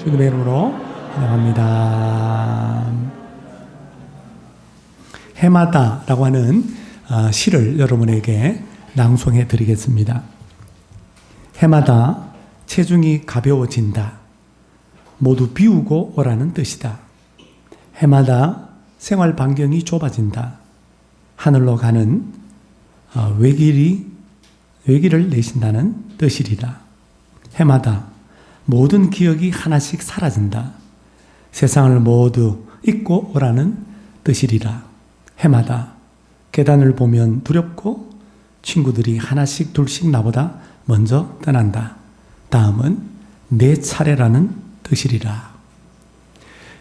주님의 이름으로 환영합니다. 해마다라고 하는 시를 여러분에게 낭송해 드리겠습니다. 해마다 체중이 가벼워진다. 모두 비우고 오라는 뜻이다. 해마다 생활 반경이 좁아진다. 하늘로 가는 외길을 내신다는 뜻이리라. 해마다 모든 기억이 하나씩 사라진다. 세상을 모두 잊고 오라는 뜻이리라. 해마다 계단을 보면 두렵고 친구들이 하나씩 둘씩 나보다 먼저 떠난다. 다음은 내 차례라는 뜻이리라.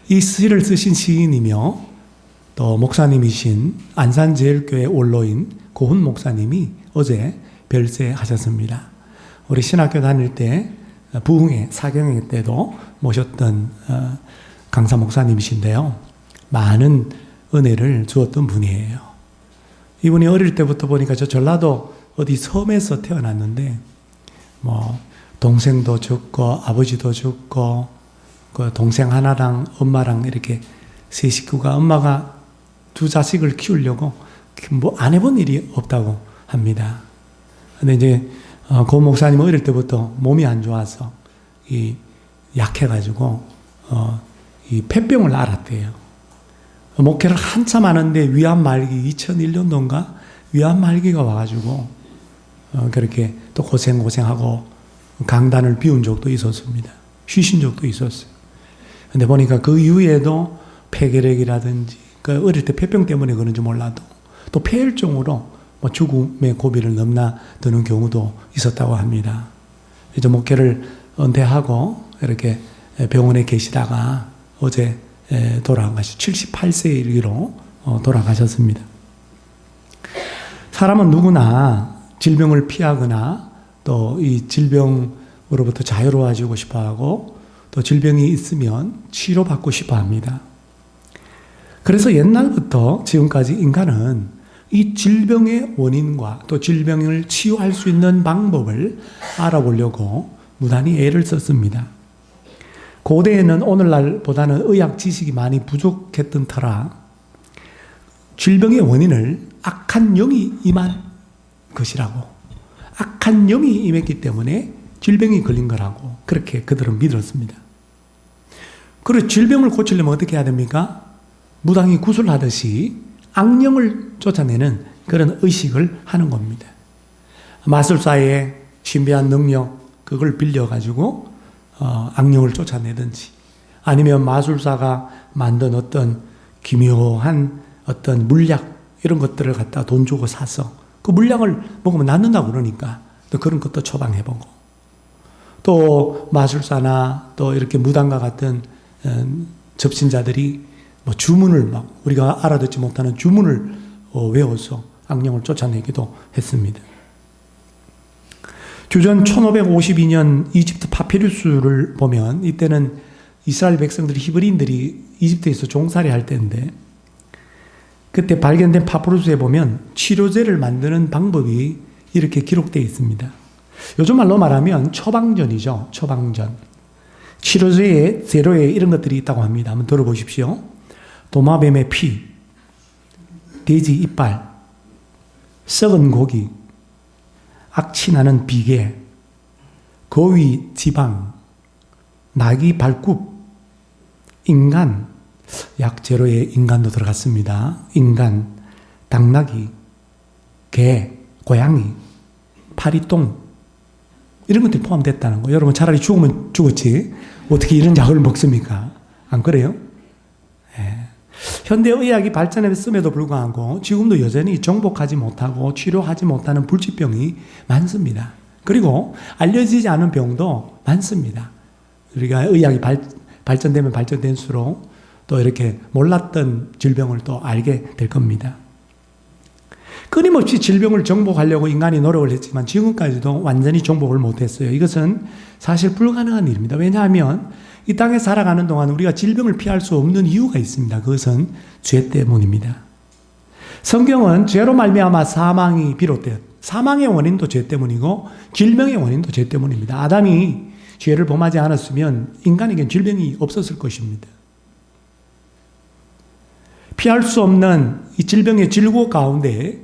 이 시를 쓰신 시인이며 또 목사님이신 안산제일교회 원로인 고훈 목사님이 어제 별세하셨습니다. 우리 신학교 다닐 때 부흥회, 사경회 때도 모셨던 강사 목사님이신데요. 많은 은혜를 주었던 분이에요. 이분이 어릴 때부터 보니까 저 전라도 어디 섬에서 태어났는데 동생도 죽고 아버지도 죽고 그 동생 하나랑 엄마랑 이렇게 세 식구가 엄마가 두 자식을 키우려고 안 해본 일이 없다고 합니다. 근데 이제 고 목사님은 어릴 때부터 몸이 안 좋아서 약해가지고 이 폐병을 앓았대요. 목회를 한참 하는데 위암 말기 2001년도인가 위암 말기가 와가지고 그렇게 또 고생하고 강단을 비운 적도 있었습니다. 쉬신 적도 있었어요. 근데 보니까 그 이후에도 폐결핵이라든지 어릴 때 폐병 때문에 그런지 몰라도 또 폐혈증으로 죽음의 고비를 넘나드는 경우도 있었다고 합니다. 이제 목회를 은퇴하고 이렇게 병원에 계시다가 어제 돌아가시 78세의 일기로 돌아가셨습니다. 사람은 누구나 질병을 피하거나 또 이 질병으로부터 자유로워지고 싶어하고 또 질병이 있으면 치료받고 싶어합니다. 그래서 옛날부터 지금까지 인간은 이 질병의 원인과 또 질병을 치유할 수 있는 방법을 알아보려고 무단히 애를 썼습니다. 고대에는 오늘날보다는 의학 지식이 많이 부족했던 터라 질병의 원인을 악한 영이 임한 것이라고, 악한 영이 임했기 때문에 질병이 걸린 거라고 그렇게 그들은 믿었습니다. 그리고 질병을 고치려면 어떻게 해야 됩니까? 무당이 구슬하듯이 악령을 쫓아내는 그런 의식을 하는 겁니다. 마술사의 신비한 능력 그걸 빌려가지고 악령을 쫓아내든지 아니면 마술사가 만든 어떤 기묘한 어떤 물약 이런 것들을 갖다 돈 주고 사서 그 물약을 먹으면 낫는다고 그러니까 또 그런 것도 처방해보고 또 마술사나 또 이렇게 무당과 같은 접신자들이 주문을 우리가 알아듣지 못하는 주문을 외워서 악령을 쫓아내기도 했습니다. 주전 1552년 이집트 파피루스를 보면 이때는 이스라엘 백성들이 히브리인들이 이집트에서 종살이 할 때인데 그때 발견된 파피루스에 보면 치료제를 만드는 방법이 이렇게 기록되어 있습니다. 요즘 말로 말하면 처방전이죠. 처방전. 치료제에 재료에 이런 것들이 있다고 합니다. 한번 들어보십시오. 도마뱀의 피, 돼지 이빨, 썩은 고기, 악취나는 비계, 거위 지방, 나귀 발굽, 인간, 약재료에 인간도 들어갔습니다. 인간, 당나귀, 개, 고양이, 파리똥 이런 것들이 포함됐다는 거. 여러분 차라리 죽으면 죽었지 어떻게 이런 약을 먹습니까? 안 그래요? 현대의학이 발전했음에도 불구하고 지금도 여전히 정복하지 못하고 치료하지 못하는 불치병이 많습니다. 그리고 알려지지 않은 병도 많습니다. 우리가 의학이 발전되면 발전될수록 또 이렇게 몰랐던 질병을 또 알게 될 겁니다. 끊임없이 질병을 정복하려고 인간이 노력을 했지만 지금까지도 완전히 정복을 못했어요. 이것은 사실 불가능한 일입니다. 왜냐하면 이 땅에 살아가는 동안 우리가 질병을 피할 수 없는 이유가 있습니다. 그것은 죄 때문입니다. 성경은 죄로 말미암아 사망이 비롯되었 사망의 원인도 죄 때문이고 질병의 원인도 죄 때문입니다. 아담이 죄를 범하지 않았으면 인간에겐 질병이 없었을 것입니다. 피할 수 없는 이 질병의 질고 가운데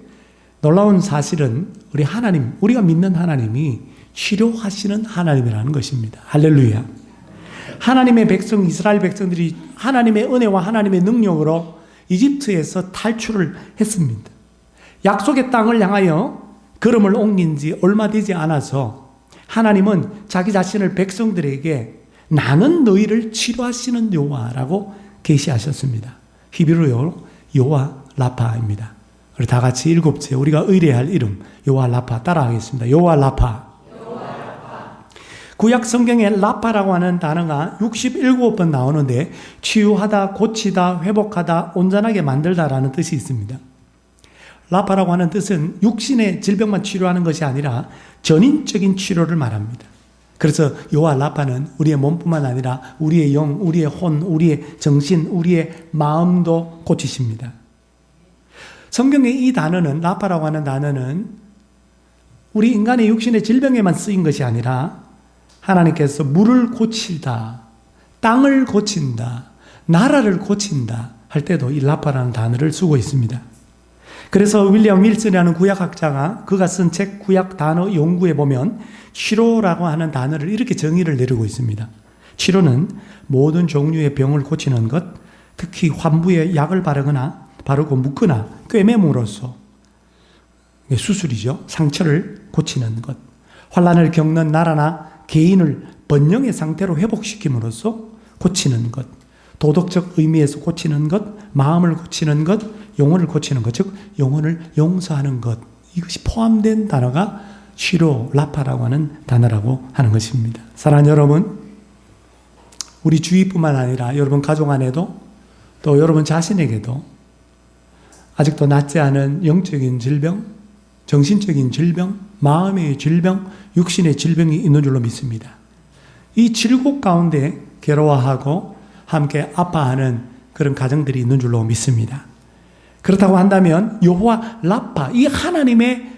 놀라운 사실은 우리 하나님, 우리가 믿는 하나님이 치료하시는 하나님이라는 것입니다. 할렐루야. 하나님의 백성, 이스라엘 백성들이 하나님의 은혜와 하나님의 능력으로 이집트에서 탈출을 했습니다. 약속의 땅을 향하여 걸음을 옮긴 지 얼마 되지 않아서 하나님은 자기 자신을 백성들에게 나는 너희를 치료하시는 여호와라고 계시하셨습니다. 히브리어로 여호와 라파입니다. 우리 다 같이 일곱째 우리가 의뢰할 이름 여호와 라파 따라하겠습니다. 여호와 라파. 구약 성경에 라파라고 하는 단어가 67번 나오는데 치유하다, 고치다, 회복하다, 온전하게 만들다라는 뜻이 있습니다. 라파라고 하는 뜻은 육신의 질병만 치료하는 것이 아니라 전인적인 치료를 말합니다. 그래서 여호와 라파는 우리의 몸뿐만 아니라 우리의 영, 우리의 혼, 우리의 정신, 우리의 마음도 고치십니다. 성경의 이 단어는, 라파라고 하는 단어는 우리 인간의 육신의 질병에만 쓰인 것이 아니라 하나님께서 물을 고치다, 땅을 고친다, 나라를 고친다 할 때도 이 라파라는 단어를 쓰고 있습니다. 그래서 윌리엄 윌슨이라는 구약학자가 그가 쓴 책 구약 단어 연구에 보면 치료라고 하는 단어를 이렇게 정의를 내리고 있습니다. 치료는 모든 종류의 병을 고치는 것, 특히 환부에 약을 바르고 묶거나 꿰매므로써 수술이죠. 상처를 고치는 것. 환난을 겪는 나라나 개인을 번영의 상태로 회복시킴으로써 고치는 것. 도덕적 의미에서 고치는 것, 마음을 고치는 것, 영혼을 고치는 것, 즉 영혼을 용서하는 것. 이것이 포함된 단어가 치료, 라파라고 하는 단어라고 하는 것입니다. 사랑하는 여러분, 우리 주위뿐만 아니라 여러분 가족 안에도 또 여러분 자신에게도 아직도 낫지 않은 영적인 질병, 정신적인 질병, 마음의 질병, 육신의 질병이 있는 줄로 믿습니다. 이 질곡 가운데 괴로워하고 함께 아파하는 그런 가정들이 있는 줄로 믿습니다. 그렇다고 한다면 여호와 라파, 이 하나님의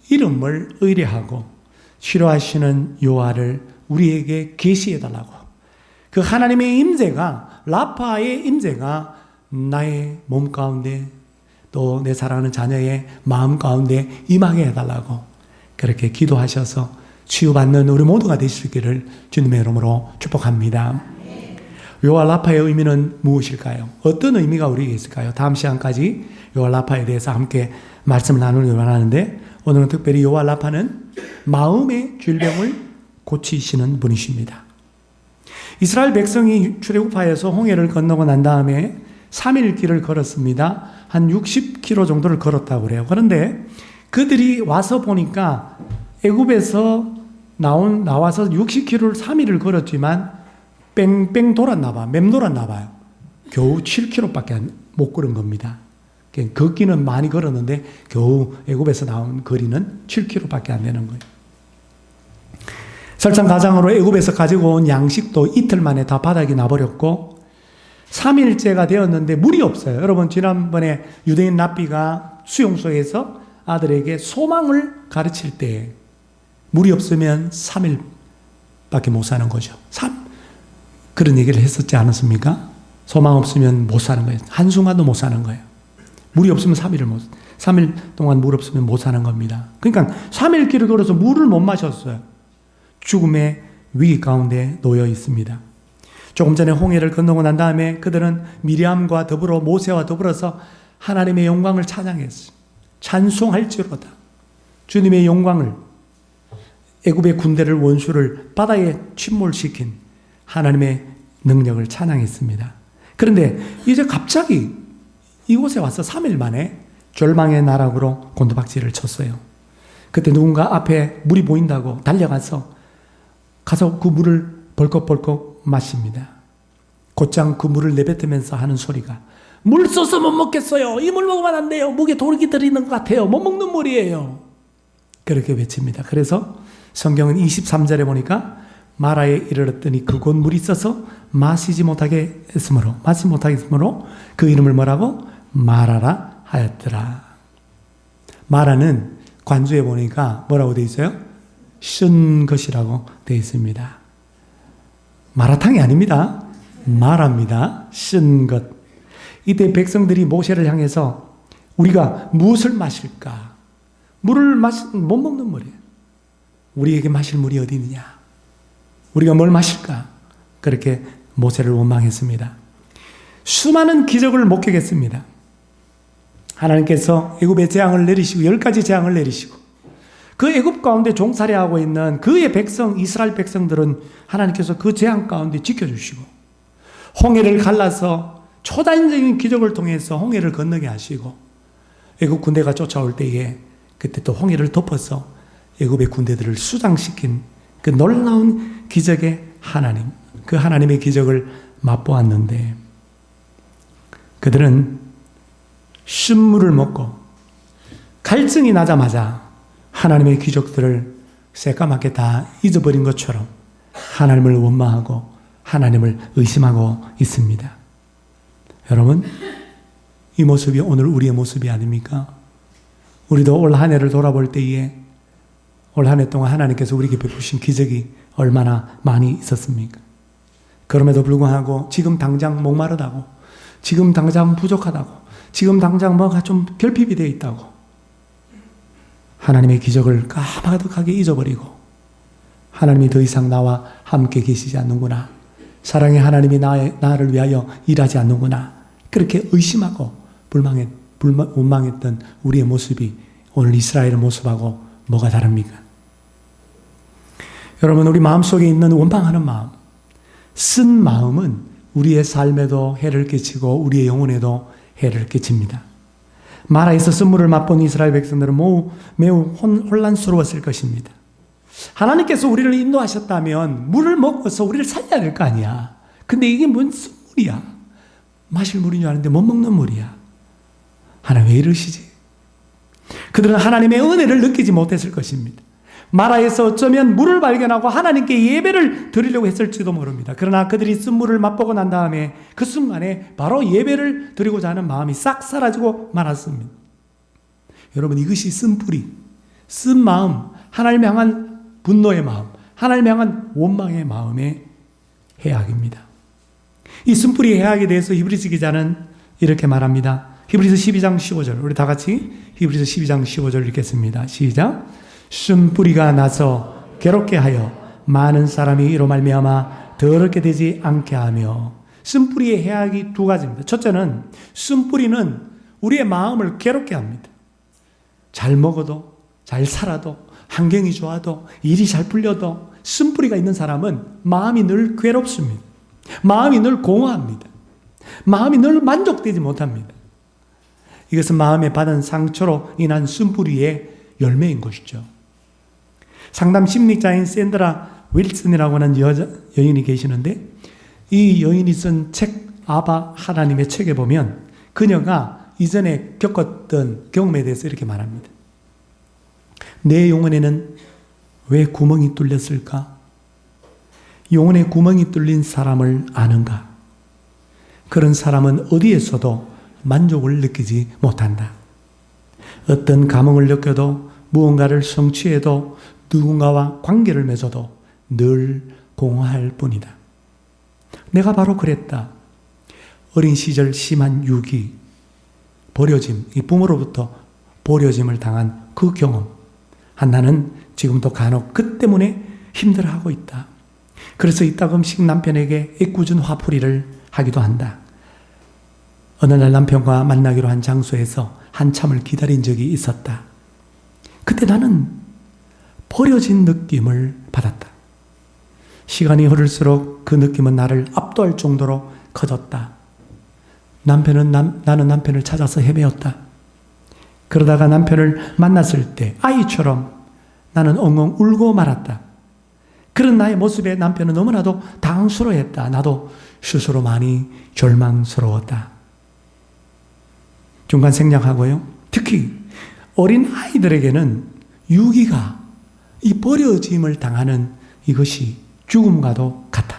이름을 의뢰하고 치료하시는 여호와를 우리에게 계시해달라고. 그 하나님의 임재가, 라파의 임재가 나의 몸 가운데 또 내 사랑하는 자녀의 마음 가운데 임하게 해달라고 그렇게 기도하셔서 치유받는 우리 모두가 되실 수 있기를 주님의 이름으로 축복합니다. 여호와 라파의 의미는 무엇일까요? 어떤 의미가 우리에게 있을까요? 다음 시간까지 여호와 라파에 대해서 함께 말씀을 나누기 원하는데 오늘은 특별히 여호와 라파는 마음의 질병을 고치시는 분이십니다. 이스라엘 백성이 출애굽하여서 홍해를 건너고 난 다음에 3일 길을 걸었습니다. 한 60km 정도를 걸었다고 그래요. 그런데 그들이 와서 보니까 애굽에서 나와서 60km를 3일을 걸었지만 뺑뺑 돌았나 봐. 맴돌았나 봐요. 겨우 7km밖에 못 걸은 겁니다. 걷기는 많이 걸었는데 겨우 애굽에서 나온 거리는 7km밖에 안 되는 거예요. 설상가장으로 애굽에서 가지고 온 양식도 이틀 만에 다 바닥이 나버렸고 3일째가 되었는데 물이 없어요. 여러분 지난번에 유대인 랍비가 수용소에서 아들에게 소망을 가르칠 때 물이 없으면 3일밖에 못 사는 거죠. 그런 얘기를 했었지 않았습니까? 소망 없으면 못 사는 거예요. 한순간도 못 사는 거예요. 물이 없으면 3일 동안 물 없으면 못 사는 겁니다. 그러니까 3일 길을 걸어서 물을 못 마셨어요. 죽음의 위기 가운데 놓여 있습니다. 조금 전에 홍해를 건너고 난 다음에 그들은 미리암과 더불어 모세와 더불어서 하나님의 영광을 찬양했어요. 찬송할지로다. 주님의 영광을, 애굽의 군대를, 원수를 바다에 침몰시킨 하나님의 능력을 찬양했습니다. 그런데 이제 갑자기 이곳에 와서 3일 만에 절망의 나락으로 곤두박질을 쳤어요. 그때 누군가 앞에 물이 보인다고 달려가서 그 물을 벌컥벌컥 마십니다. 곧장 그 물을 내뱉으면서 하는 소리가 물 써서 못 먹겠어요. 이 물 먹으면 안 돼요. 목에 돌기 들이는 것 같아요. 못 먹는 물이에요. 그렇게 외칩니다. 그래서 성경은 23절에 보니까 마라에 이르렀더니 그곳 물이 있어서 마시지 못하게 했으므로 그 이름을 뭐라고? 마라라 하였더라. 마라는 관주에 보니까 뭐라고 되어 있어요? 쓴 것이라고 되어 있습니다. 마라탕이 아닙니다. 마라입니다. 쓴 것. 이때 백성들이 모세를 향해서 우리가 무엇을 마실까? 물을 못 먹는 물이에요. 우리에게 마실 물이 어디 있느냐? 우리가 뭘 마실까? 그렇게 모세를 원망했습니다. 수많은 기적을 목격했습니다. 하나님께서 애굽의 재앙을 내리시고 10가지 재앙을 내리시고 그 애굽 가운데 종살이하고 있는 그의 백성 이스라엘 백성들은 하나님께서 그 재앙 가운데 지켜주시고 홍해를 갈라서 초단적인 기적을 통해서 홍해를 건너게 하시고 애굽 군대가 쫓아올 때에 그때 또 홍해를 덮어서 애굽의 군대들을 수장시킨 그 놀라운 기적의 하나님, 그 하나님의 기적을 맛보았는데 그들은 신물을 먹고 갈증이 나자마자 하나님의 기적들을 새까맣게 다 잊어버린 것처럼 하나님을 원망하고 하나님을 의심하고 있습니다. 여러분, 이 모습이 오늘 우리의 모습이 아닙니까? 우리도 올 한 해를 돌아볼 때에 올 한 해 동안 하나님께서 우리에게 베푸신 기적이 얼마나 많이 있었습니까? 그럼에도 불구하고 지금 당장 목마르다고, 지금 당장 부족하다고, 지금 당장 뭐가 좀 결핍이 되어 있다고 하나님의 기적을 까마득하게 잊어버리고 하나님이 더 이상 나와 함께 계시지 않는구나, 사랑의 하나님이 나를 위하여 일하지 않는구나, 그렇게 의심하고 원망했던 우리의 모습이 오늘 이스라엘의 모습하고 뭐가 다릅니까? 여러분, 우리 마음속에 있는 원망하는 마음, 쓴 마음은 우리의 삶에도 해를 끼치고 우리의 영혼에도 해를 끼칩니다. 마라에서 쓴물을 맛본 이스라엘 백성들은 매우 혼란스러웠을 것입니다. 하나님께서 우리를 인도하셨다면 물을 먹어서 우리를 살려야 될 거 아니야. 근데 이게 무슨 물이야? 마실 물인 줄 아는데 못 먹는 물이야. 하나님 왜 이러시지? 그들은 하나님의 은혜를 느끼지 못했을 것입니다. 마라에서 어쩌면 물을 발견하고 하나님께 예배를 드리려고 했을지도 모릅니다. 그러나 그들이 쓴 물을 맛보고 난 다음에 그 순간에 바로 예배를 드리고자 하는 마음이 싹 사라지고 말았습니다. 여러분, 이것이 쓴 뿌리, 쓴 마음, 하나님 향한 분노의 마음, 하나님 향한 원망의 마음의 해악입니다. 이 쓴뿌리의 해악에 대해서 히브리서 기자는 이렇게 말합니다. 히브리서 12장 15절, 우리 다 같이 히브리서 12장 15절 읽겠습니다. 시작. 쓴뿌리가 나서 괴롭게 하여 많은 사람이 이로 말미암아 더럽게 되지 않게 하며. 쓴뿌리의 해악이 두 가지입니다. 첫째는 쓴뿌리는 우리의 마음을 괴롭게 합니다. 잘 먹어도, 잘 살아도, 환경이 좋아도, 일이 잘 풀려도 쓴뿌리가 있는 사람은 마음이 늘 괴롭습니다. 마음이 늘 공허합니다. 마음이 늘 만족되지 못합니다. 이것은 마음에 받은 상처로 인한 쓴뿌리의 열매인 것이죠. 상담 심리자인 샌드라 윌슨이라고 하는 여인이 계시는데 이 여인이 쓴 책 아바 하나님의 책에 보면 그녀가 이전에 겪었던 경험에 대해서 이렇게 말합니다. 내 영혼에는 왜 구멍이 뚫렸을까? 영혼에 구멍이 뚫린 사람을 아는가? 그런 사람은 어디에서도 만족을 느끼지 못한다. 어떤 감흥을 느껴도 무언가를 성취해도 누군가와 관계를 맺어도 늘 공허할 뿐이다. 내가 바로 그랬다. 어린 시절 심한 유기, 버려짐, 이 부모로부터 버려짐을 당한 그 경험. 나는 지금도 간혹 그 때문에 힘들어하고 있다. 그래서 이따금씩 남편에게 애꿎은 화풀이를 하기도 한다. 어느 날 남편과 만나기로 한 장소에서 한참을 기다린 적이 있었다. 그때 나는 버려진 느낌을 받았다. 시간이 흐를수록 그 느낌은 나를 압도할 정도로 커졌다. 나는 남편을 찾아서 헤매었다. 그러다가 남편을 만났을 때 아이처럼 나는 엉엉 울고 말았다. 그런 나의 모습에 남편은 너무나도 당황스러워했다. 나도 스스로 많이 절망스러웠다. 중간 생략하고요. 특히 어린 아이들에게는 유기가 이 버려짐을 당하는 이것이 죽음과도 같아.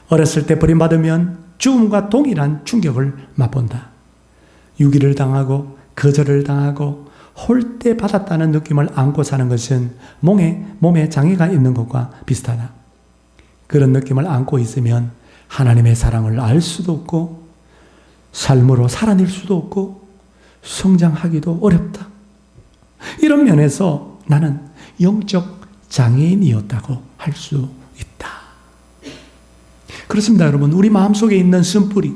어렸을 때 버림받으면 죽음과 동일한 충격을 맛본다. 유기를 당하고 거절을 당하고 홀대받았다는 느낌을 안고 사는 것은 몸에 장애가 있는 것과 비슷하다. 그런 느낌을 안고 있으면 하나님의 사랑을 알 수도 없고 삶으로 살아낼 수도 없고 성장하기도 어렵다. 이런 면에서 나는 영적 장애인이었다고 할 수 있다. 그렇습니다, 여러분. 우리 마음속에 있는 쓴뿌리,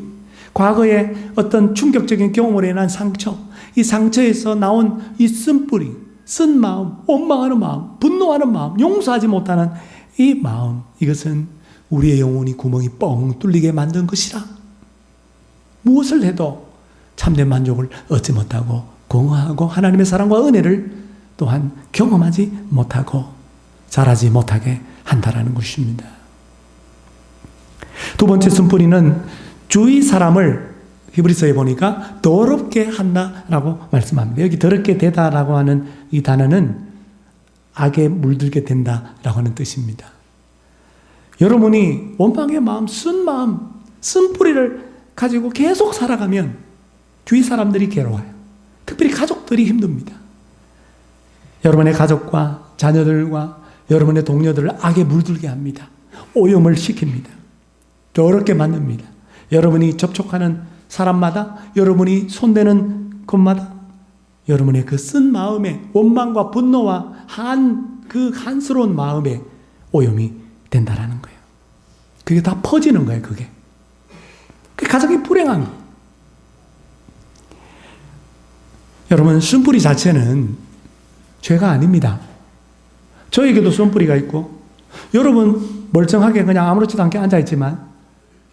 과거에 어떤 충격적인 경험으로 인한 상처, 이 상처에서 나온 이 쓴뿌리, 쓴 마음, 원망하는 마음, 분노하는 마음, 용서하지 못하는 이 마음, 이것은 우리의 영혼이 구멍이 뻥 뚫리게 만든 것이라. 무엇을 해도 참된 만족을 얻지 못하고 공허하고 하나님의 사랑과 은혜를 또한 경험하지 못하고 자라지 못하게 한다라는 것입니다. 두 번째 쓴뿌리는 주위 사람을 히브리서에 보니까 더럽게 한다라고 말씀합니다. 여기 더럽게 되다라고 하는 이 단어는 악에 물들게 된다라고 하는 뜻입니다. 여러분이 원망의 마음, 쓴뿌리를 가지고 계속 살아가면 주위 사람들이 괴로워요. 특별히 가족들이 힘듭니다. 여러분의 가족과 자녀들과 여러분의 동료들을 악에 물들게 합니다. 오염을 시킵니다. 더럽게 만듭니다. 여러분이 접촉하는 사람마다, 여러분이 손대는 것마다 여러분의 그 쓴 마음에 원망과 분노와 그 한스러운 마음에 오염이 된다라는 거예요. 그게 다 퍼지는 거예요, 그게. 그게 가장 불행한 거예요. 여러분, 쓴뿌리 자체는 죄가 아닙니다. 저에게도 쓴뿌리가 있고, 여러분 멀쩡하게 그냥 아무렇지도 않게 앉아있지만,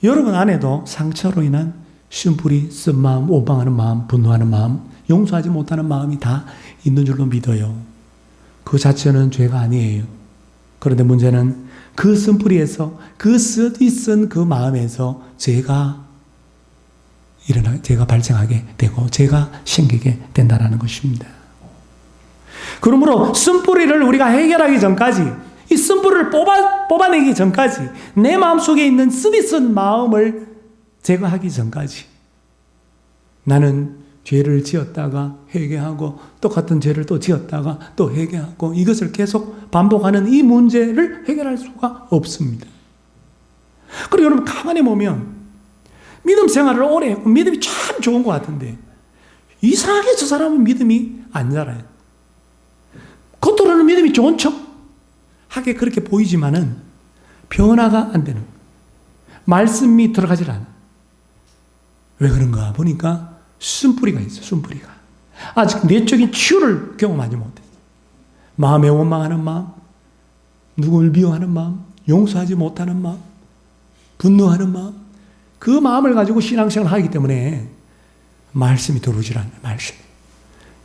여러분 안에도 상처로 인한 쓴뿌리, 쓴 마음, 원망하는 마음, 분노하는 마음, 용서하지 못하는 마음이 다 있는 줄로 믿어요. 그 자체는 죄가 아니에요. 그런데 문제는 그 쓴뿌리에서, 그 쓴 그 마음에서 죄가 발생하게 되고 죄가 생기게 된다는 것입니다. 그러므로 쓴뿌리를 우리가 해결하기 전까지, 이 쓴뿌리를 뽑아내기 전까지, 내 마음속에 있는 쓴이 쓴 마음을 제거하기 전까지 나는 죄를 지었다가 회개하고 똑같은 죄를 또 지었다가 또 회개하고 이것을 계속 반복하는 이 문제를 해결할 수가 없습니다. 그리고 여러분 가만히 보면 믿음 생활을 오래 했고 믿음이 참 좋은 것 같은데 이상하게 저 사람은 믿음이 안 자라요. 겉으로는 믿음이 좋은 척 하게 그렇게 보이지만은 변화가 안 되는 거예요. 말씀이 들어가질 않아. 왜 그런가 보니까 쓴뿌리가 있어요. 쓴뿌리가. 아직 내적인 치유를 경험하지 못했어요. 마음에 원망하는 마음, 누구를 미워하는 마음, 용서하지 못하는 마음, 분노하는 마음, 그 마음을 가지고 신앙생활을 하기 때문에 말씀이 들어오질 않아요. 말씀이.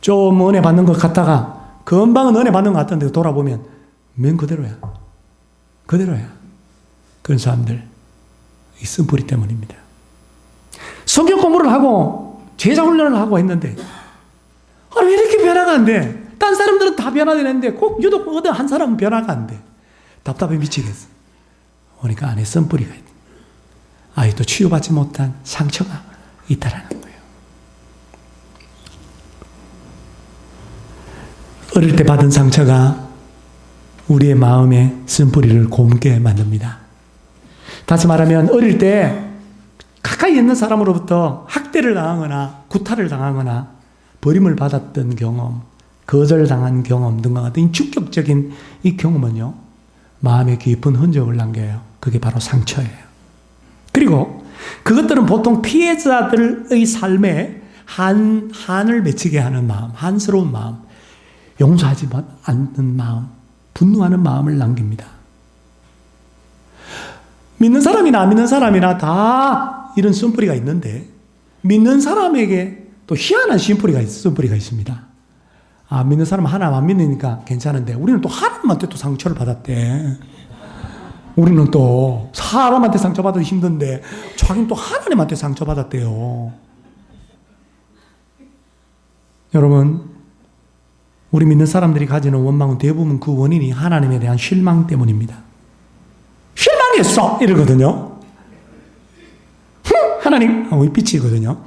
좀 은혜 받는 것 같다가 금방은 은혜 받는 것 같던데 돌아보면 맨 그대로야. 그대로야. 그런 사람들 이 쓴뿌리 때문입니다. 성경 공부를 하고 제자 훈련을 하고 했는데 왜 이렇게 변화가 안 돼? 딴 사람들은 다 변화되는데 꼭 유독 어디 한 사람은 변화가 안 돼. 답답해 미치겠어. 보니까 안에 쓴뿌리가 있다. 아직도 치유받지 못한 상처가 있다라는 거예요. 어릴 때 받은 상처가 우리의 마음에 쓴뿌리를 곰게 만듭니다. 다시 말하면 어릴 때 가까이 있는 사람으로부터 학대를 당하거나 구타를 당하거나 버림을 받았던 경험, 거절당한 경험 등과 같은 충격적인 이 경험은요, 마음에 깊은 흔적을 남겨요. 그게 바로 상처예요. 그리고 그것들은 보통 피해자들의 삶에 한을 맺히게 하는 마음, 한스러운 마음, 용서하지 않는 마음, 분노하는 마음을 남깁니다. 믿는 사람이나 안 믿는 사람이나 다 이런 쓴뿌리가 있는데 믿는 사람에게 또 희한한 쓴뿌리가 있습니다. 안 믿는 사람은 하나님 안 믿으니까 괜찮은데 우리는 또 하나님한테 또 상처를 받았대. 우리는 또 사람한테 상처받아도 힘든데 자기는 또 하나님한테 상처받았대요. 여러분, 우리 믿는 사람들이 가지는 원망은 대부분 그 원인이 하나님에 대한 실망 때문입니다. 실망했어! 이러거든요. 하나님! 하고 삐치거든요.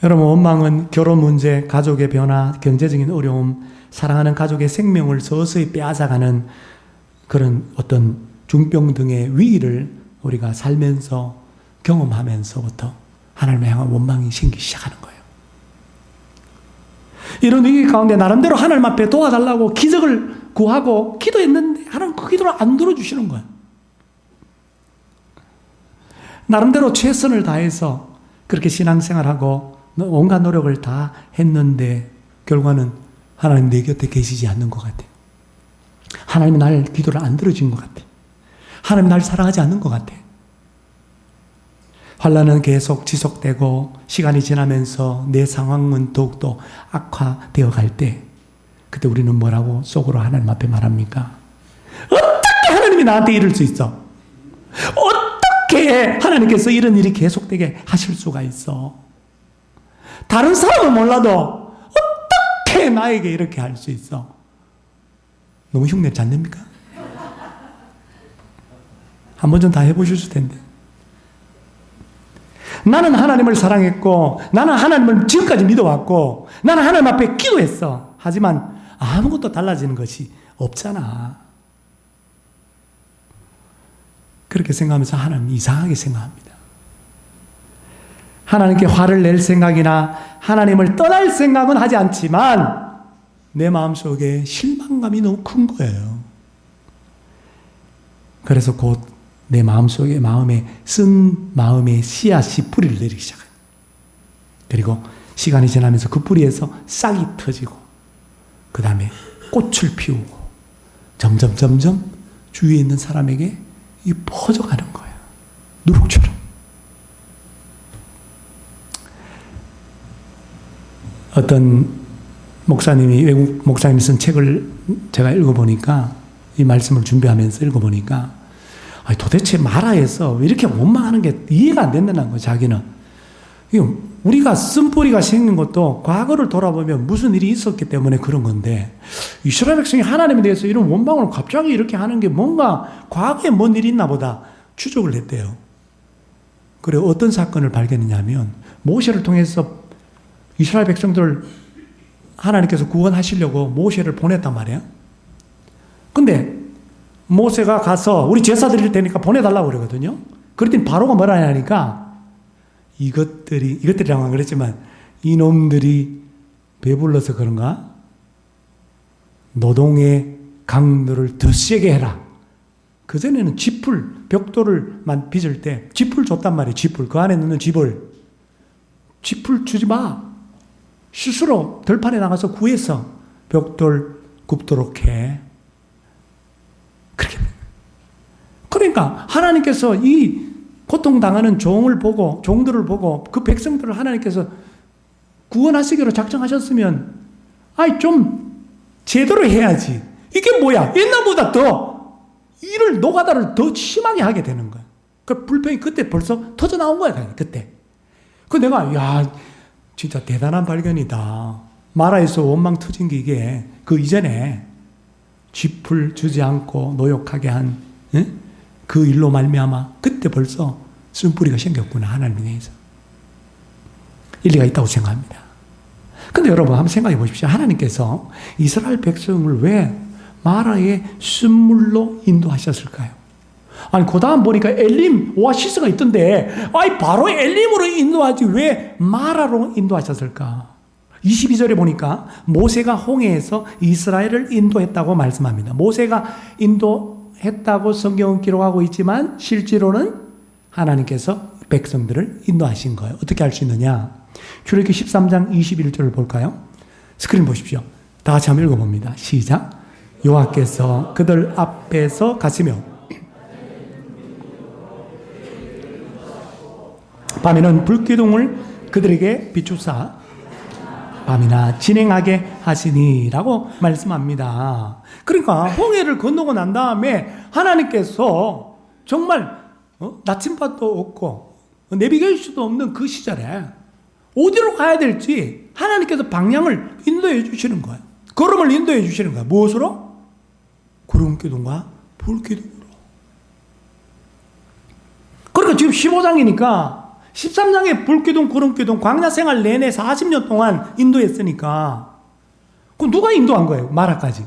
여러분, 원망은 결혼 문제, 가족의 변화, 경제적인 어려움, 사랑하는 가족의 생명을 서서히 빼앗아가는 그런 어떤 중병 등의 위기를 우리가 살면서 경험하면서부터 하나님을 향한 원망이 생기기 시작하는 거예요. 이런 위기 가운데 나름대로 하나님 앞에 도와달라고 기적을 구하고 기도했는데 하나님 그 기도를 안 들어주시는 거예요. 나름대로 최선을 다해서 그렇게 신앙생활하고 온갖 노력을 다 했는데 결과는 하나님 내 곁에 계시지 않는 것 같아요. 하나님이 날 기도를 안 들어준 것 같아요. 하나님 날 사랑하지 않는 것 같아요. 환난은 계속 지속되고 시간이 지나면서 내 상황은 더욱더 악화되어 갈 때 그때 우리는 뭐라고 속으로 하나님 앞에 말합니까? 어떻게 하나님이 나한테 이럴 수 있어? 어떻게 하나님께서 이런 일이 계속되게 하실 수가 있어? 다른 사람은 몰라도 어떻게 나에게 이렇게 할 수 있어? 너무 흉내지 않습니까? 한 번 좀 다 해보셨을 텐데. 나는 하나님을 사랑했고 나는 하나님을 지금까지 믿어왔고 나는 하나님 앞에 기도했어. 하지만 아무것도 달라지는 것이 없잖아. 그렇게 생각하면서 하나님 이상하게 생각합니다. 하나님께 화를 낼 생각이나 하나님을 떠날 생각은 하지 않지만 내 마음속에 실망감이 너무 큰 거예요. 그래서 곧 내 마음속에 쓴 마음의 씨앗이 뿌리를 내리기 시작해요. 그리고 시간이 지나면서 그 뿌리에서 싹이 터지고 그 다음에 꽃을 피우고 점점 주위에 있는 사람에게 이 퍼져가는 거예요. 누룩처럼. 어떤 목사님이 외국 목사님이 쓴 책을 제가 읽어보니까 이 말씀을 준비하면서 읽어보니까 도대체 마라에서 이렇게 원망하는 게 이해가 안 된다는 거예요. 자기는 우리가 쓴뿌리가 생긴 것도 과거를 돌아보면 무슨 일이 있었기 때문에 그런 건데 이스라엘 백성이 하나님에 대해서 이런 원망을 갑자기 이렇게 하는 게 뭔가 과거에 뭔 일이 있나 보다 추적을 했대요. 그래 어떤 사건을 발견했냐면 모세를 통해서 이스라엘 백성들을 하나님께서 구원하시려고 모세를 보냈단 말이에요. 근데 모세가 가서 우리 제사 드릴 테니까 보내달라고 그러거든요. 그랬더니 바로가 뭐라 하냐니까 이것들이라고 안 그랬지만 이놈들이 배불러서 그런가? 노동의 강도를 더 세게 해라. 그전에는 짚을, 벽돌을만 빚을 때 짚을 줬단 말이에요. 짚을. 그 안에 넣는 짚을 주지 마. 스스로 들판에 나가서 구해서 벽돌 굽도록 해. 그렇게. 그러니까 하나님께서 이 고통당하는 종들을 보고 그 백성들을 하나님께서 구원하시기로 작정하셨으면 좀 제대로 해야지. 이게 뭐야? 옛날보다 더 노가다를 더 심하게 하게 되는 거야. 그 불평이 그때 벌써 터져 나온 거야. 그때. 그 내가 진짜 대단한 발견이다. 마라에서 원망 터진 게 이게 그 이전에 쥐풀 주지 않고 노역하게 한 그 일로 말미암아 그때 벌써 쓴뿌리가 생겼구나. 하나님에 대해서. 일리가 있다고 생각합니다. 근데 여러분 한번 생각해 보십시오. 하나님께서 이스라엘 백성을 왜 마라의 쓴물로 인도하셨을까요? 그 다음 보니까 엘림 오아시스가 있던데 바로 엘림으로 인도하지 왜 마라로 인도하셨을까? 22절에 보니까 모세가 홍해에서 이스라엘을 인도했다고 말씀합니다. 모세가 인도했다고 성경은 기록하고 있지만 실제로는 하나님께서 백성들을 인도하신 거예요. 어떻게 할 수 있느냐? 출애굽기 13장 21절을 볼까요? 스크린 보십시오. 다 같이 한번 읽어봅니다. 시작. 여호와께서 그들 앞에서 가시며 밤에는 불기둥을 그들에게 비추사 밤이나 진행하게 하시니라고 말씀합니다. 그러니까 홍해를 건너고 난 다음에 하나님께서 정말 나침반도 없고 내비게이션도 없는 그 시절에 어디로 가야 될지 하나님께서 방향을 인도해 주시는 거예요. 걸음을 인도해 주시는 거예요. 무엇으로? 구름기둥과 불기둥으로. 그러니까 지금 15장이니까 13장에 불기둥, 구름기둥, 광야 생활 내내 40년 동안 인도했으니까 그럼 누가 인도한 거예요? 마라까지.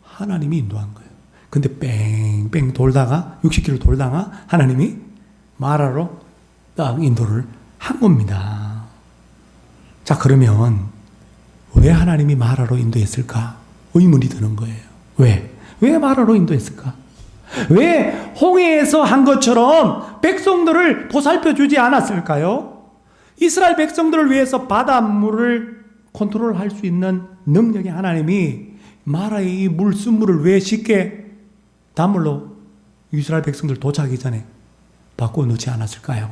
하나님이 인도한 거예요. 근데 뺑뺑 돌다가 60km 돌다가 하나님이 마라로 딱 인도를 한 겁니다. 자, 그러면 왜 하나님이 마라로 인도했을까? 의문이 드는 거예요. 왜 마라로 인도했을까? 왜 홍해에서 한 것처럼 백성들을 보살펴 주지 않았을까요? 이스라엘 백성들을 위해서 바닷물을 컨트롤할 수 있는 능력이 하나님이 마라의 이 물, 쓴물을 왜 쉽게 단물로 이스라엘 백성들 도착하기 전에 바꿔 놓지 않았을까요?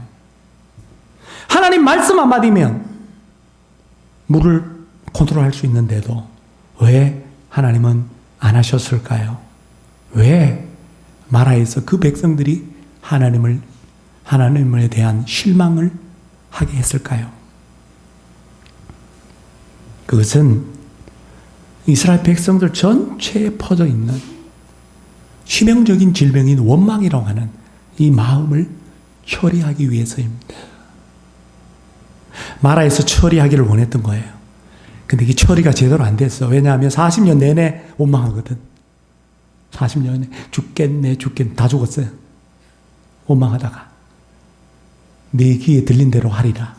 하나님 말씀 한마디면 물을 컨트롤할 수 있는데도 왜 하나님은 안 하셨을까요? 왜 마라에서 그 백성들이 하나님에 대한 실망을 하게 했을까요? 그것은 이스라엘 백성들 전체에 퍼져 있는 치명적인 질병인 원망이라고 하는 이 마음을 처리하기 위해서입니다. 마라에서 처리하기를 원했던 거예요. 근데 이 처리가 제대로 안 됐어. 왜냐하면 40년 내내 원망하거든. 40년에 죽겠네 다 죽었어요. 원망하다가 네 귀에 들린 대로 하리라.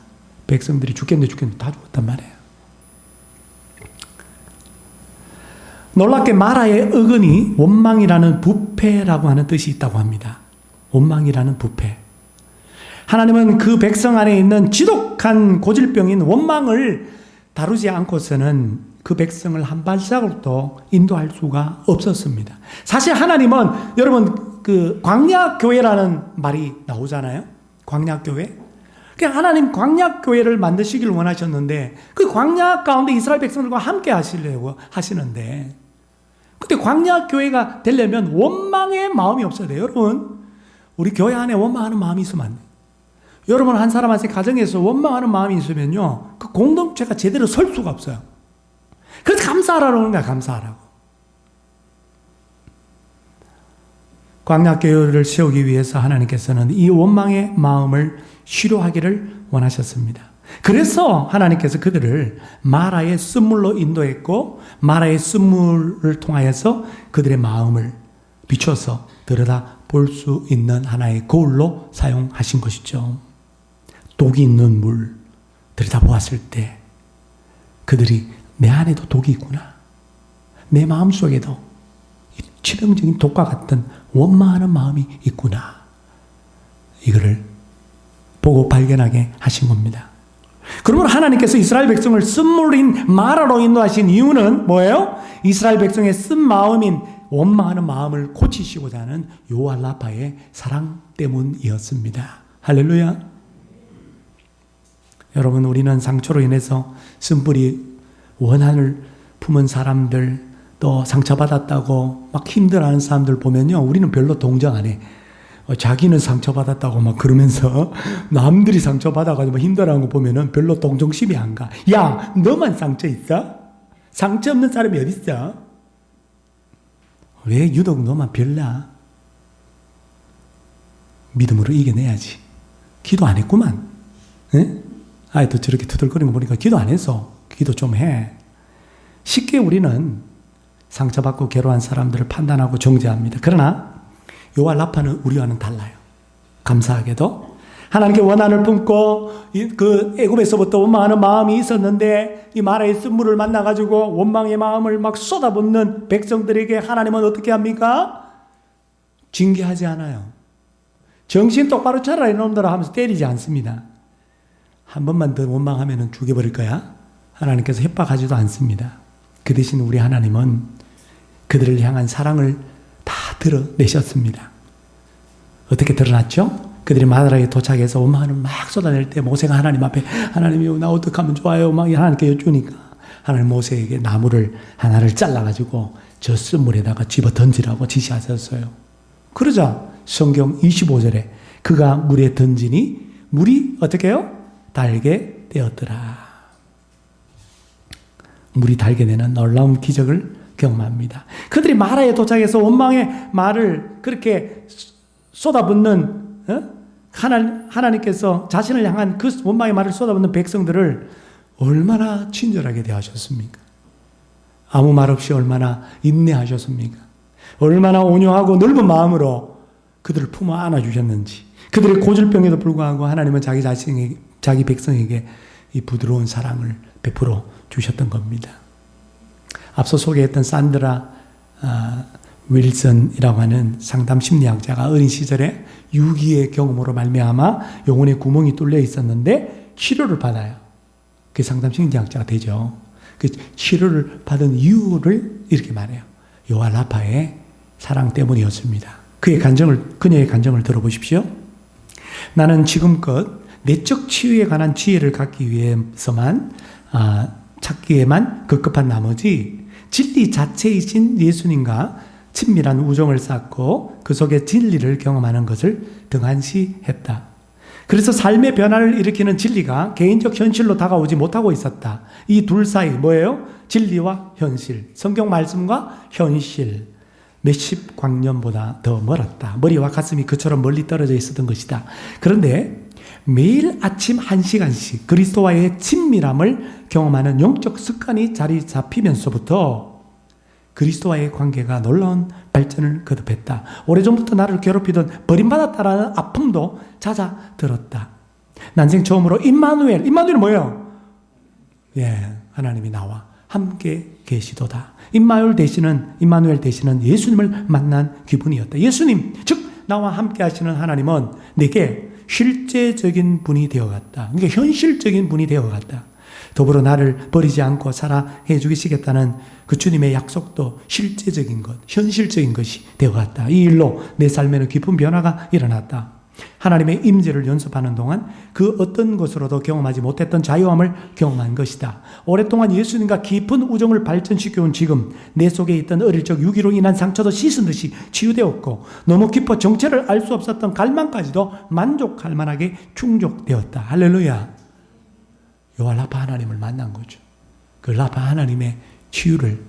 백성들이 죽겠네 다 죽었단 말이에요. 놀랍게 마라의 어근이 원망이라는 부패라고 하는 뜻이 있다고 합니다. 원망이라는 부패. 하나님은 그 백성 안에 있는 지독한 고질병인 원망을 다루지 않고서는 그 백성을 한 발짝으로도 인도할 수가 없었습니다. 사실 하나님은 여러분 그 광야교회라는 말이 나오잖아요. 광야교회. 그냥 하나님 광야교회를 만드시기를 원하셨는데 그 광야 가운데 이스라엘 백성들과 함께 하시려고 하시는데 그때 광야교회가 되려면 원망의 마음이 없어야 돼요. 여러분 우리 교회 안에 원망하는 마음이 있으면 안 돼요. 여러분 한 사람한테 가정에서 원망하는 마음이 있으면요 그 공동체가 제대로 설 수가 없어요. 그래서 감사하라는 거야. 감사하라고. 광야교회를 세우기 위해서 하나님께서는 이 원망의 마음을 치료하기를 원하셨습니다. 그래서 하나님께서 그들을 마라의 쓴물로 인도했고 마라의 쓴물을 통하여서 그들의 마음을 비춰서 들여다 볼 수 있는 하나의 거울로 사용하신 것이죠. 독이 있는 물 들여다 보았을 때 그들이 내 안에도 독이 있구나. 내 마음속에도 치명적인 독과 같은 원망하는 마음이 있구나. 이거를 보고 발견하게 하신 겁니다. 그러면 하나님께서 이스라엘 백성을 쓴물인 마라로 인도하신 이유는 뭐예요? 이스라엘 백성의 쓴 마음인 원망하는 마음을 고치시고자 하는 요알라파의 사랑 때문이었습니다. 할렐루야. 여러분 우리는 상처로 인해서 쓴뿌리 원한을 품은 사람들 또 상처받았다고 막 힘들어하는 사람들 보면요 우리는 별로 동정 안 해. 자기는 상처받았다고 막 그러면서 남들이 상처받아가지고 힘들어하는 거 보면은 별로 동정심이 안 가. 야 너만 상처 있어? 상처 없는 사람이 어디 있어? 왜 유독 너만 별나? 믿음으로 이겨내야지. 기도 안 했구만. 에? 아이도 저렇게 투덜거리는 거 보니까 기도 안 했어. 기도 좀 해. 쉽게 우리는 상처받고 괴로워한 사람들을 판단하고 정죄합니다. 그러나 요알라파는 우리와는 달라요. 감사하게도 하나님께 원한을 품고 그 애굽에서부터 원망하는 마음이 있었는데 이 마라의 쓴물을 만나가지고 원망의 마음을 막 쏟아붓는 백성들에게 하나님은 어떻게 합니까? 징계하지 않아요. 정신 똑바로 차려라 이놈들아 하면서 때리지 않습니다. 한 번만 더 원망하면 죽여버릴 거야. 하나님께서 협박하지도 않습니다. 그 대신 우리 하나님은 그들을 향한 사랑을 다 드러내셨습니다. 어떻게 드러났죠? 그들이 마라에 도착해서 원망을 막 쏟아낼 때 모세가 하나님 앞에 하나님이요 나 어떻게 하면 좋아요? 막 하나님께 여쭈니까 하나님 모세에게 나무를 하나를 잘라가지고 저 쓴물에다가 집어 던지라고 지시하셨어요. 그러자 성경 25절에 그가 물에 던지니 물이 어떻게 해요? 달게 되었더라. 물이 달게 되는 놀라운 기적을 경험합니다. 그들이 마라에 도착해서 원망의 말을 그렇게 쏟아붓는 하나님께서 자신을 향한 그 원망의 말을 쏟아붓는 백성들을 얼마나 친절하게 대하셨습니까? 아무 말 없이 얼마나 인내하셨습니까? 얼마나 온유하고 넓은 마음으로 그들을 품어 안아주셨는지, 그들의 고질병에도 불구하고 하나님은 자기 백성에게 이 부드러운 사랑을 베풀어 주셨던 겁니다. 앞서 소개했던 산드라 윌슨이라고 하는 상담 심리학자가 어린 시절에 유기의 경험으로 말미암아 영혼의 구멍이 뚫려 있었는데 치료를 받아요. 그 상담 심리학자가 되죠. 그 치료를 받은 이유를 이렇게 말해요. 여호와 라파의 사랑 때문이었습니다. 그녀의 간증을 들어보십시오. 나는 지금껏 내적 치유에 관한 지혜를 갖기 위해서만 찾기에만 급급한 나머지 진리 자체이신 예수님과 친밀한 우정을 쌓고 그 속에 진리를 경험하는 것을 등한시했다. 그래서 삶의 변화를 일으키는 진리가 개인적 현실로 다가오지 못하고 있었다. 이 둘 사이 뭐예요? 진리와 현실, 성경 말씀과 현실, 몇십 광년보다 더 멀었다. 머리와 가슴이 그처럼 멀리 떨어져 있었던 것이다. 그런데 매일 아침 1시간씩 그리스도와의 친밀함을 경험하는 영적 습관이 자리 잡히면서부터 그리스도와의 관계가 놀라운 발전을 거듭했다. 오래전부터 나를 괴롭히던 버림받았다라는 아픔도 잦아들었다. 난생 처음으로 임마누엘이 뭐예요? 하나님이 나와 함께 계시도다. 임마누엘 되시는 예수님을 만난 기분이었다. 예수님, 즉 나와 함께 하시는 하나님은 내게 실제적인 분이 되어갔다. 그러니까 현실적인 분이 되어갔다. 더불어 나를 버리지 않고 살아 해주시겠다는 그 주님의 약속도 실제적인 것, 현실적인 것이 되어갔다. 이 일로 내 삶에는 깊은 변화가 일어났다. 하나님의 임재를 연습하는 동안 그 어떤 것으로도 경험하지 못했던 자유함을 경험한 것이다. 오랫동안 예수님과 깊은 우정을 발전시켜온 지금 내 속에 있던 어릴 적 유기로 인한 상처도 씻은 듯이 치유되었고 너무 깊어 정체를 알 수 없었던 갈망까지도 만족할 만하게 충족되었다. 할렐루야. 여호와 라파 하나님을 만난 거죠. 그 라파 하나님의 치유를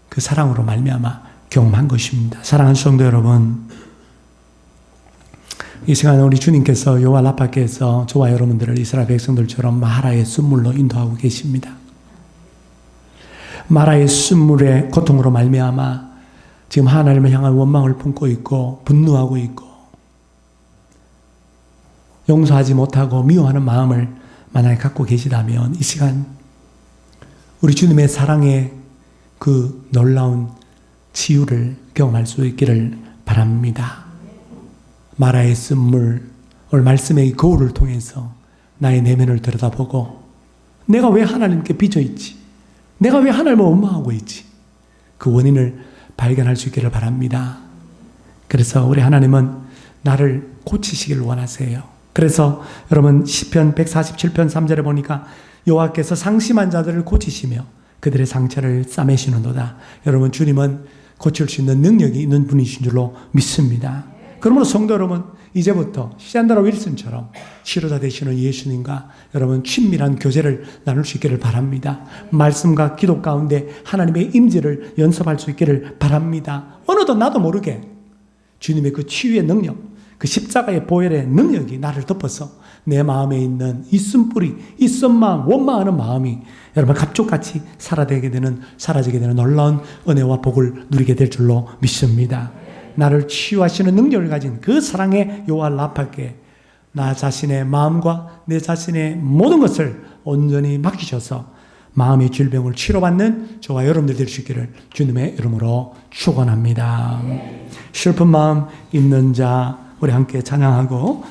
그 사랑으로 말미암아 경험한 것입니다. 사랑하는 성도 여러분, 이 시간 우리 주님께서 여호와 라파께서 저와 여러분들을 이스라엘 백성들처럼 마라의 순물로 인도하고 계십니다. 마라의 순물의 고통으로 말미암아 지금 하나님을 향한 원망을 품고 있고 분노하고 있고 용서하지 못하고 미워하는 마음을 만약에 갖고 계시다면 이 시간 우리 주님의 사랑의 그 놀라운 치유를 경험할 수 있기를 바랍니다. 마라의 쓴물, 오늘 말씀의 거울을 통해서 나의 내면을 들여다보고 내가 왜 하나님께 빚어있지? 내가 왜 하나님을 원망하고 있지? 그 원인을 발견할 수 있기를 바랍니다. 그래서 우리 하나님은 나를 고치시길 원하세요. 그래서 여러분 시편 147편 3절에 보니까 여호와께서 상심한 자들을 고치시며 그들의 상처를 싸매시는도다. 여러분 주님은 고칠 수 있는 능력이 있는 분이신 줄로 믿습니다. 그러므로 성도 여러분 이제부터 산드라 윌슨처럼 치료자 되시는 예수님과 여러분 친밀한 교제를 나눌 수 있기를 바랍니다. 말씀과 기도 가운데 하나님의 임재를 연습할 수 있기를 바랍니다. 어느덧 나도 모르게 주님의 그 치유의 능력, 그 십자가의 보혈의 능력이 나를 덮어서 내 마음에 있는 있음뿌리, 있음마음, 원망하는 마음이 여러분 갑툭같이 사라지게 되는 놀라운 은혜와 복을 누리게 될 줄로 믿습니다. 나를 치유하시는 능력을 가진 그 사랑의 여호와 라파께 나 자신의 마음과 내 자신의 모든 것을 온전히 맡기셔서 마음의 질병을 치료받는 저와 여러분들 될 수 있기를 주님의 이름으로 축원합니다. 슬픈 마음 있는 자 우리 함께 찬양하고